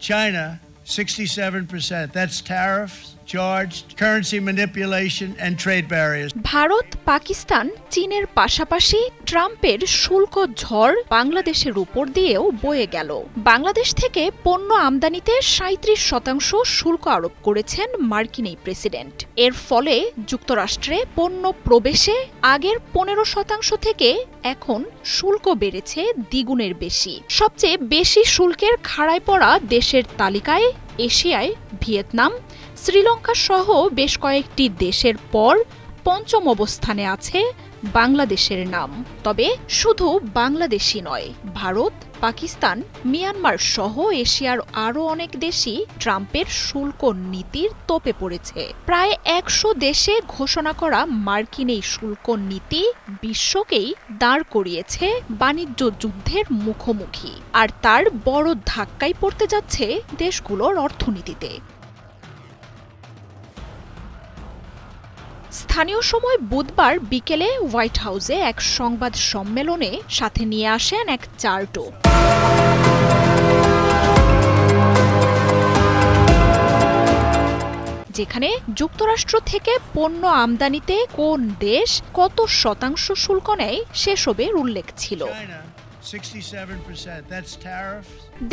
China, 67%. That's tariffs, charged currency manipulation and trade barriers. Bharat, Pakistan, চীনের পাশাপাশি ট্রাম্পের শুল্ক ঝড় বাংলাদেশের উপর দিয়েও বয়ে গেল। বাংলাদেশ থেকে পণ্য আমদানিতে ৩৭% শুল্ক আরোপ করেছেন মার্কিন এই প্রেসিডেন্ট। এর ফলে যুক্তরাষ্ট্রে পণ্য প্রবেশে আগের ১৫% থেকে এখন শুল্ক বেড়েছে দ্বিগুণের বেশি। সবচেয়ে বেশি শুল্কের খাড়ায় পড়া দেশের তালিকায় এশিয়ায় ভিয়েতনাম, শ্রীলঙ্কা সহ বেশ কয়েকটি দেশের পর পঞ্চম অবস্থানে আছে বাংলাদেশের নাম। তবে শুধু বাংলাদেশই নয়, ভারত, পাকিস্তান, মিয়ানমার সহ এশিয়ার আরও অনেক দেশই ট্রাম্পের শুল্ক নীতির তোপে পড়েছে। প্রায় ১০০ দেশে ঘোষণা করা মার্কিন এই শুল্ক নীতি বিশ্বকেই দাঁড় করিয়েছে বাণিজ্য যুদ্ধের মুখোমুখি, আর তার বড় ধাক্কাই পড়তে যাচ্ছে দেশগুলোর অর্থনীতিতে। স্থানীয় সময় বুধবার বিকেলে হোয়াইট হাউসে এক সংবাদ সম্মেলনে সাথে নিয়ে আসেন এক চার্টও। যেখানে যুক্তরাষ্ট্র থেকে পণ্য আমদানিতে কোন দেশ কত শতাংশ শুল্ক নেয় সেসবের উল্লেখ ছিল।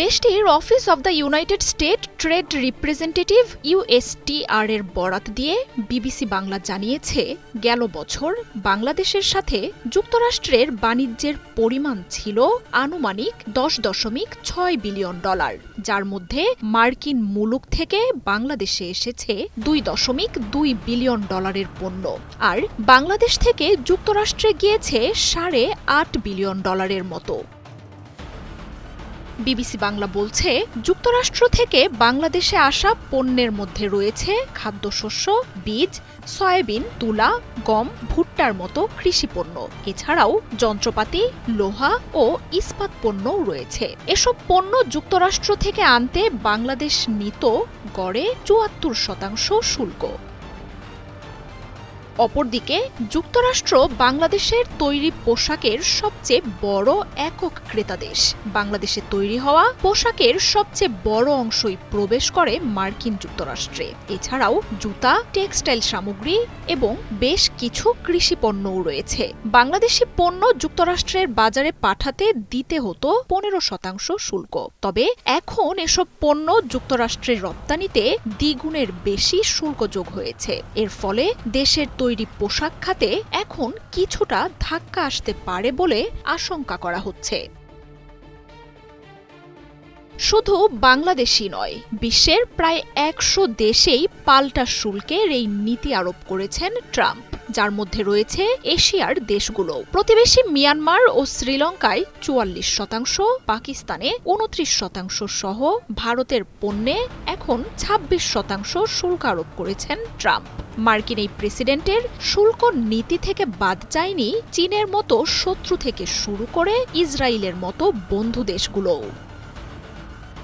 দেশটির office of the United state trade representative USTR এর বরাত দিয়ে বিবিসি বাংলা জানিয়েছে, গেল বছর বাংলাদেশের সাথে যুক্তরাষ্ট্রের বাণিজ্যের পরিমাণ ছিল আনুমানিক $10.6 বিলিয়ন, যার মধ্যে মার্কিন মুলুক থেকে বাংলাদেশে এসেছে $2.2 বিলিয়ন পণ্য, আর বাংলাদেশ থেকে যুক্তরাষ্ট্রে গিয়েছে $8.5 বিলিয়ন মতো। বিবিসি বাংলা বলছে, যুক্তরাষ্ট্র থেকে বাংলাদেশে আসা পণ্যের মধ্যে রয়েছে খাদ্যশস্য, বীজ, সয়াবিন, তুলা, গম, ভুট্টার মতো কৃষিপণ্য। এছাড়াও যন্ত্রপাতি, লোহা ও ইস্পাত পণ্যও রয়েছে। এসব পণ্য যুক্তরাষ্ট্র থেকে আনতে বাংলাদেশ নিত গড়ে ৭৪% শুল্ক। অপরদিকে যুক্তরাষ্ট্র বাংলাদেশের তৈরি পোশাকের সবচেয়ে বড় একক ক্রেতা দেশ। বাংলাদেশে তৈরি হওয়া পোশাকের সবচেয়ে বড় অংশই প্রবেশ করে মার্কিন যুক্তরাষ্ট্রে। এছাড়াও জুতা, টেক্সটাইল সামগ্রী এবং বেশ কিছু কৃষি পণ্যও রয়েছে। বাংলাদেশি পণ্য যুক্তরাষ্ট্রের বাজারে পাঠাতে দিতে হতো ১৫% শুল্ক। তবে এখন এসব পণ্য যুক্তরাষ্ট্রের রপ্তানিতে দ্বিগুণের বেশি শুল্ক যোগ হয়েছে। এর ফলে দেশের তৈরি পোশাক খাতে এখন কিছুটা ধাক্কা আসতে পারে বলে আশঙ্কা করা হচ্ছে। শুধু বাংলাদেশই নয়, বিশ্বের প্রায় ১০০ দেশেই পাল্টা শুল্কের এই নীতি আরোপ করেছেন ট্রাম্প, যার মধ্যে রয়েছে এশিয়ার দেশগুলো। প্রতিবেশী মিয়ানমার ও শ্রীলঙ্কায় ৪৪%, পাকিস্তানে ২৯% সহ ভারতের পণ্যে এখন ২৬% শুল্ক আরোপ করেছেন ট্রাম্প। মার্কিন এই প্রেসিডেন্টের শুল্ক নীতি থেকে বাদ যায়নি চীনের মতো শত্রু থেকে শুরু করে ইসরায়েলের মতো বন্ধু দেশগুলোও।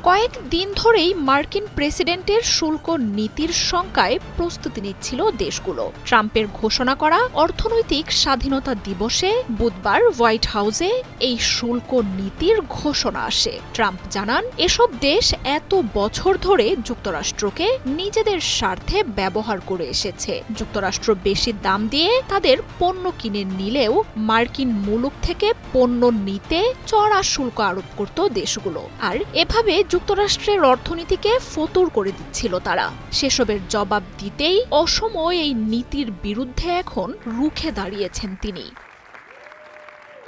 কয়েক দিন ধরেই মার্কিন প্রেসিডেন্টের শুল্ক নীতির শঙ্কায় প্রস্তুতি নিচ্ছিল দেশগুলো। ট্রাম্পের ঘোষণা করা অর্থনৈতিক স্বাধীনতা দিবসে বুধবার হোয়াইট হাউসে এই শুল্ক নীতির ঘোষণা আসে। ট্রাম্প জানান, এসব দেশ এত বছর ধরে যুক্তরাষ্ট্রকে নিজেদের স্বার্থে ব্যবহার করে এসেছে। যুক্তরাষ্ট্র বেশি দাম দিয়ে তাদের পণ্য কিনে নিলেও মার্কিন মুলুক থেকে পণ্য নিতে চড়া শুল্ক আরোপ করত দেশগুলো, আর এভাবে যুক্তরাষ্ট্রের অর্থনীতিকে ফতুর করে দিচ্ছিল তারা। সেসবের জবাব দিতেই অসময়ে এই নীতির বিরুদ্ধে এখন রুখে দাঁড়িয়েছেন তিনি।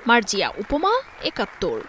মার্জিয়া উপমা, ৭১।